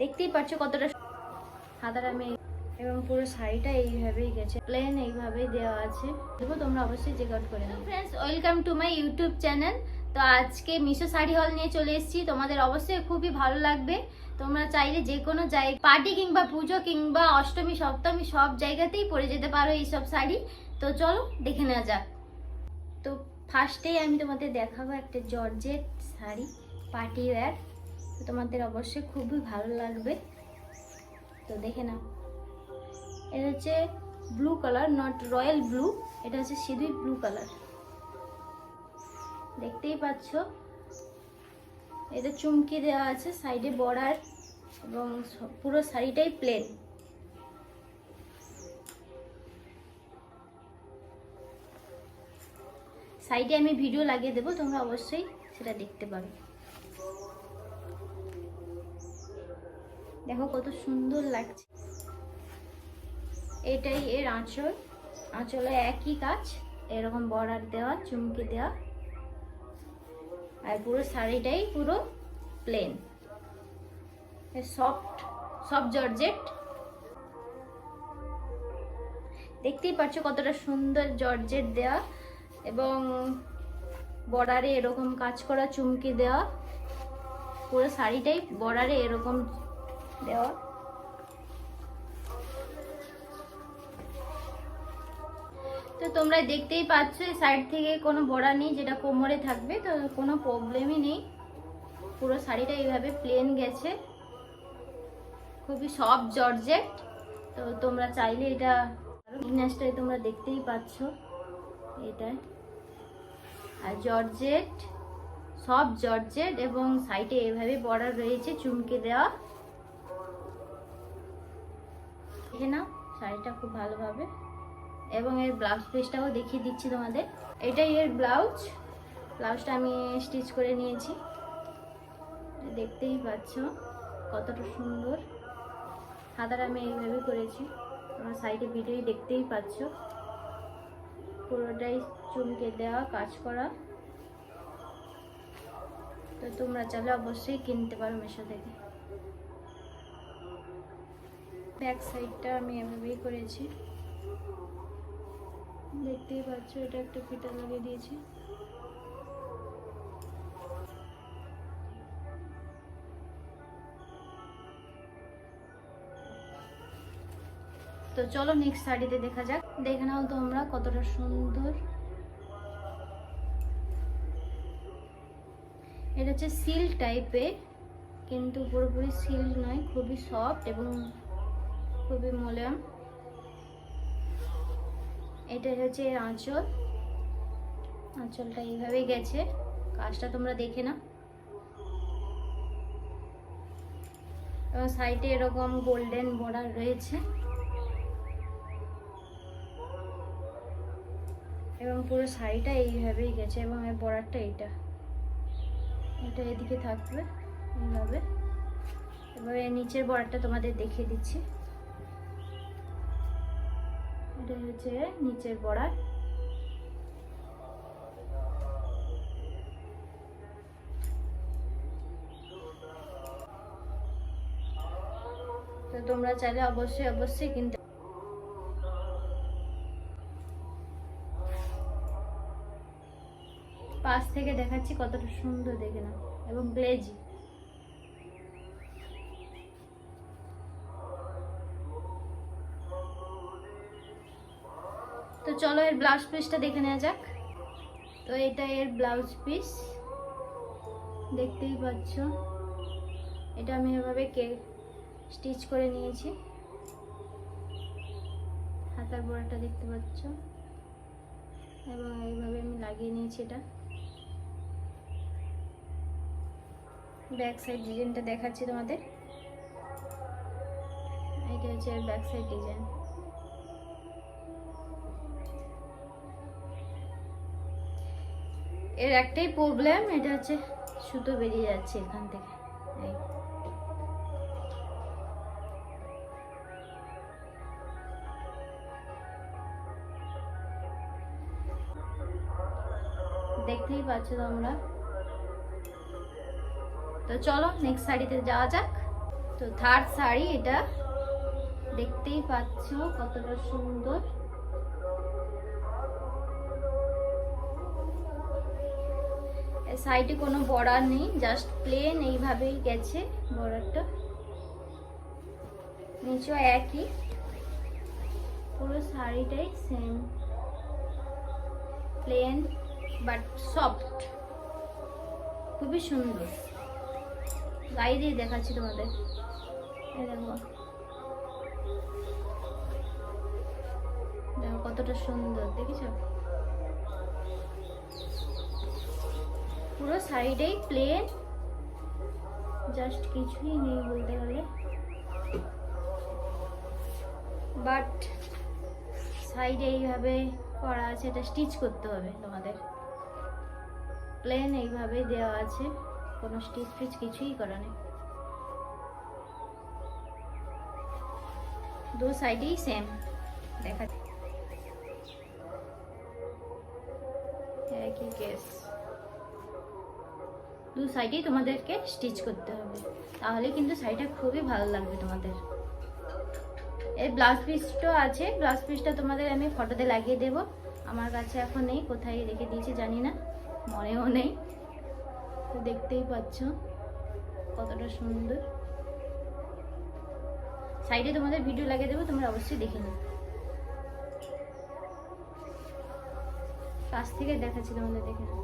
দেখতেই পাচ্ছ কতটা হাতাটা আমি, এবং পুরো শাড়িটা এইভাবেই গেছে, প্লেন এইভাবেই দেওয়া আছে। দেখো তোমরা অবশ্যই চেক আউট করে নাও। Friends, welcome to my YouTube channel. তো আজকে মিশো শাড়ি হল নিয়ে চলে এসেছি, তোমাদের অবশ্যই খুবই ভালো লাগবে। তোমরা চাইলে যে কোনো জায়গায় পার্টি কিংবা পুজো কিংবা অষ্টমী সপ্তমী সব জায়গাতেই পরে যেতে পারো এইসব শাড়ি। তো চলো দেখে নেওয়া যাক। তো ফার্স্টেই আমি তোমাদের দেখাবো একটা জর্জেট শাড়ি, পার্টি ওয়্যার। তো তোমাদের অবশ্যই খুবই ভালো লাগবে, তো দেখে নাও। এটা হচ্ছে blue colour, not royal blue, এটা হচ্ছে সিঁদুর ব্লু কালার, দেখতেই পাচ্ছ। এটা চুমকি দেওয়া আছে, সাইডে বর্ডার, এবং পুরো শাড়িটাই প্লেন। সাইডে আমি ভিডিও লাগিয়ে দেবো, তোমরা অবশ্যই সেটা দেখতে পাবে। দেখো কত সুন্দর লাগছে। এটাই এর আঁচল, আঁচলে একই কাজ, এরকম বর্ডার দেওয়া, চুমকি দেওয়া, আর পুরো শাড়িটাই পুরো প্লেন, সফট জর্জেট। দেখতেই পাচ্ছ কতটা সুন্দর জর্জেট দেওয়া, এবং বর্ডারে এরকম কাজ করা, চুমকি দেওয়া, পুরো শাড়িটাই বর্ডারে এরকম দেওয়া। তো তোমরা দেখতেই পাচ্ছ সাইড থেকে কোনো বর্ডার নেই, যেটা কোমরে থাকবে, তো কোনো প্রবলেমই নেই। পুরো শাড়িটা এইভাবে প্লেন গেছে, খুবই সফট জর্জেট। তো তোমরা চাইলে এটা ইনাসটাই তোমরা দেখতেই পাচ্ছ, এটা আর জর্জেট, সফট জর্জেট, এবং সাইডে এইভাবে বর্ডার রয়েছে, চুমকে দেওয়া। দেখে নাও শাড়িটা খুব ভালোভাবে, এবং এর ব্লাউজ পিসটাও দেখিয়ে দিচ্ছি তোমাদের। এটাই এর ব্লাউজটা আমি স্টিচ করে নিয়েছি, দেখতেই পাচ্ছ কতটা সুন্দর। হাতাটা আমি এইভাবে করেছি, তোমার সাইডে ভিডিও দেখতেই পাচ্ছ, পুরোটাই চুমকে দেওয়া, কাজ করা। তো তোমরা চাইলে অবশ্যই কিনতে পারো মিশো থেকে। ব্যাক সাইডটা আমি এভাবেই করেছি, দেখতেই পাচ্ছ। এটা একটা ফিতা লাগিয়ে দিয়েছি। তো চলো নেক্সট শাড়িতে দেখা যাক। দেখে নাও তোমরা কতটা সুন্দর। এটা হচ্ছে সিল্ক টাইপের, কিন্তু পুরোপুরি সিল্ক নয়, খুবই সফট এবং খুবই মোলায়েম। এটা হচ্ছে আঁচলটা এইভাবেই গেছে, কাজটা তোমরা দেখে নাও। এবং সাইডে এরকম গোল্ডেন বর্ডার রয়েছে, এবং পুরো শাড়িটা এইভাবেই গেছে, এবং এর বর্ডারটা এটা এদিকে থাকবে এইভাবে। এবার এর নিচের বর্ডারটা তোমাদের দেখিয়ে দিচ্ছি। এটা হচ্ছে নিচের বর্ডার। তো তোমরা চাইলে অবশ্যই কিনতে। পাশ থেকে দেখাচ্ছি কতটা সুন্দর, দেখে নাও, এবং গ্লেজি। তো চলো এর ব্লাউজ পিসটা দেখে নেওয়া যাক। তো এটা এর ব্লাউজ পিস, দেখতেই পাচ্ছ। এটা আমি এভাবে স্টিচ করে নিয়েছি। হাতার বর্ডারটা দেখতে পাচ্ছ, এবং এইভাবে আমি লাগিয়ে নিয়েছি। এটা ব্যাক সাইড ডিজাইনটা দেখাচ্ছি তোমাদের। এটা হচ্ছে ব্যাক সাইড ডিজাইন। এর একটাই প্রবলেম, এটা হচ্ছে সুতো বেরিয়ে যাচ্ছে এখান থেকে। দেখতেই পাচ্ছ তোমরা। তো চলো নেক্সট শাড়িতে যাওয়া যাক। তো থার্ড শাড়ি এটা, দেখতেই পাচ্ছ কতটা সুন্দর। সাইডে কোনো বর্ডার নেই, জাস্ট প্লেন এইভাবেই গেছে বর্ডারটা। নিচেও একই, পুরো শাড়িটাই সেম, প্লেন বাট সফট, খুবই সুন্দর। গায়ে দিয়ে দেখাচ্ছি তোমাদের, এই দেখো দেখো কতটা সুন্দর, দেখেছো? পুরো শাড়িটাই প্লেন, জাস্ট কিছুই নেই বলতে গেলে, বাট সাইডে এইভাবে করা আছে, এটা স্টিচ করতে হবে তোমাদের। প্লেন এইভাবে দেওয়া আছে, কোনো স্টিচ ফিচ কিছুই করা নেই, দু সাইডেই সেম দেখা, একই কেস। দু সাইডেই তোমাদেরকে স্টিচ করতে হবে, তাহলে কিন্তু শাড়িটা খুবই ভালো লাগবে তোমাদের। এর ব্লাউজ পিসটাও আছে, ব্লাউজ পিসটা তোমাদের আমি ফটোতে লাগিয়ে দেব। আমার কাছে এখন নেই, কোথায় রেখে দিয়েছি জানি না, মনেও নেই। তো দেখতেই পাচ্ছ কতটা সুন্দর। সাইডে তোমাদের ভিডিও লাগিয়ে দেবো, তোমরা অবশ্যই দেখে নিও। কাছ থেকে দেখাচ্ছি তোমাদের, দেখে নাও।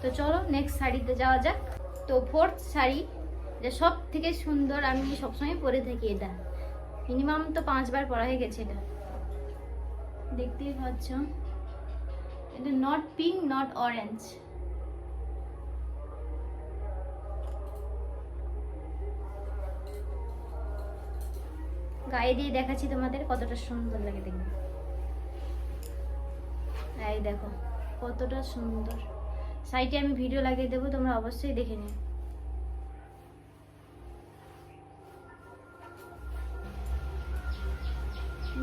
তো চলো নেক্সট শাড়িতে যাওয়া যাক। তো ফোর্থ শাড়ি, এটা সব থেকে সুন্দর, আমি সবসময় পরে থাকি। এটা মিনিমাম তো 5 বার পরা হয়ে গেছে। এটা দেখতেই পাচ্ছ, এটা নট পিঙ্ক নট অরেঞ্জ, গায়ে দিয়ে দেখাচ্ছি তোমাদের কতটা সুন্দর লাগে দেখবে। এই দেখো কতটা সুন্দর। সাইডে আমি ভিডিও লাগিয়ে দেবো, তোমরা অবশ্যই দেখে নিও।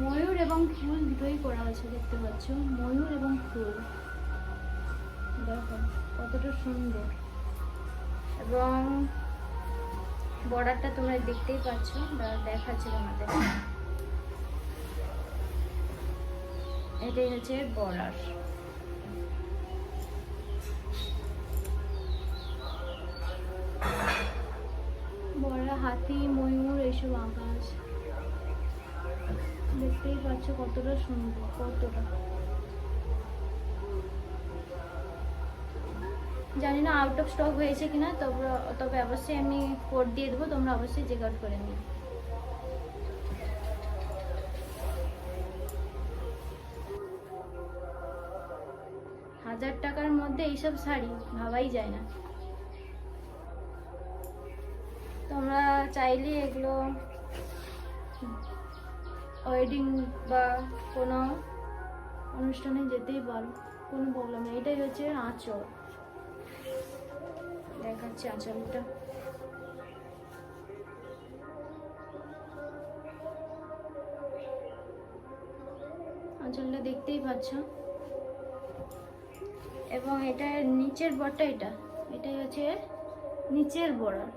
ময়ূর এবং ফুল দুটোই করা আছে, দেখতে পাচ্ছ, ময়ূর এবং ফুল, দেখো কতটা সুন্দর। এবং বর্ডারটা তোমরা দেখতেই পাচ্ছ, দেখাচ্ছি তোমাদের, এটাই হচ্ছে বর্ডার। বর্ডার হাতি ময়ূর এইসব আঁকা আছে, দেখতেই পাচ্ছ কতটা সুন্দর, কতটা। জানি না আউট অফ স্টক হয়েছে কিনা, তবে অবশ্যই আমি কোড দিয়ে দেবো, তোমরা অবশ্যই চেক আউট করে নিও। হাজার টাকার মধ্যে এইসব শাড়ি ভাবাই যায় না। তোমরা চাইলে এগুলো ওয়েডিং বা কোনো অনুষ্ঠানে যেতেই পারো, কোনো প্রবলেম নেই। এটাই হচ্ছে আঁচল, দেখাচ্ছি আঁচলটা। আঁচলটা দেখতেই পাচ্ছ। এবং এটা নিচের বড়টা, এটাই হচ্ছে নিচের বর্ডার।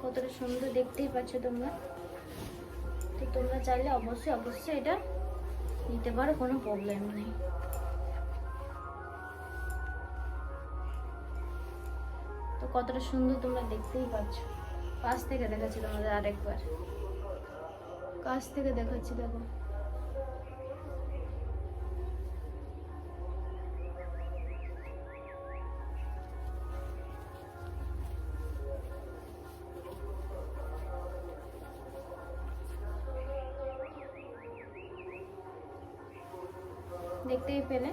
কতটা সুন্দর দেখতেই পাচ্ছ তোমরা। তো তোমরা চাইলে অবশ্যই এটা নিতে পারো, কোনো প্রবলেম নেই। তো কতটা সুন্দর তোমরা দেখতেই পাচ্ছ। কাছ থেকে দেখাচ্ছি তোমাদের, আরেকবার কাছ থেকে দেখাচ্ছি, দেখো দেখতেই পেলে।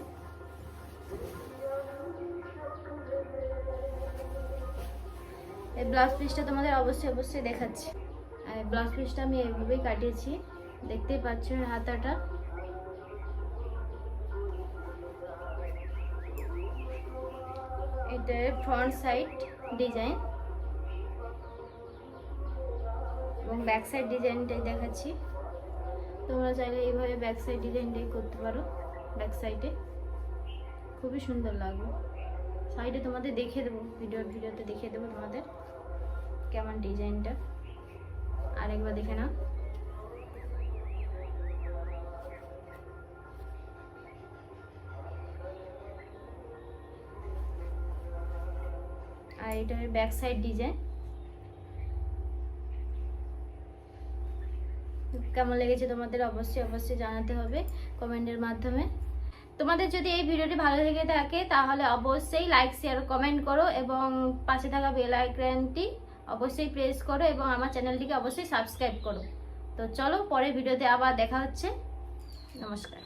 এই ব্লাউজ পিসটা তোমাদের অবশ্যই দেখাচ্ছি। আর ব্লাউজ পিসটা আমি এইভাবেই কাটিয়েছি, দেখতেই পাচ্ছ হাতাটা। এটা ফ্রন্ট সাইড ডিজাইন, এবং ব্যাক সাইড ডিজাইনটাই দেখাচ্ছি। তোমরা চাইলে এইভাবে ব্যাক সাইড ডিজাইনটাই করতে পারো। ব্যাক সাইডে খুবই সুন্দর লাগবে। সাইডে তোমাদের দেখিয়ে দেবো, ভিডিওতে দেখিয়ে দেবো তোমাদের কেমন ডিজাইনটা। আরেকবার দেখে নাও। আর এটা ব্যাক সাইড ডিজাইন। কেমন লেগেছে তোমাদের অবশ্যই জানাতে হবে কমেন্টের মাধ্যমে। তোমাদের যদি এই ভিডিওটি ভালো লেগে থাকে তাহলে অবশ্যই লাইক শেয়ার কমেন্ট করো এবং পাশে থাকা বেল আইকনটি অবশ্যই প্রেস করো এবং আমার চ্যানেলটিকে অবশ্যই সাবস্ক্রাইব করো। তো চলো পরের ভিডিওতে আবার দেখা হচ্ছে। নমস্কার।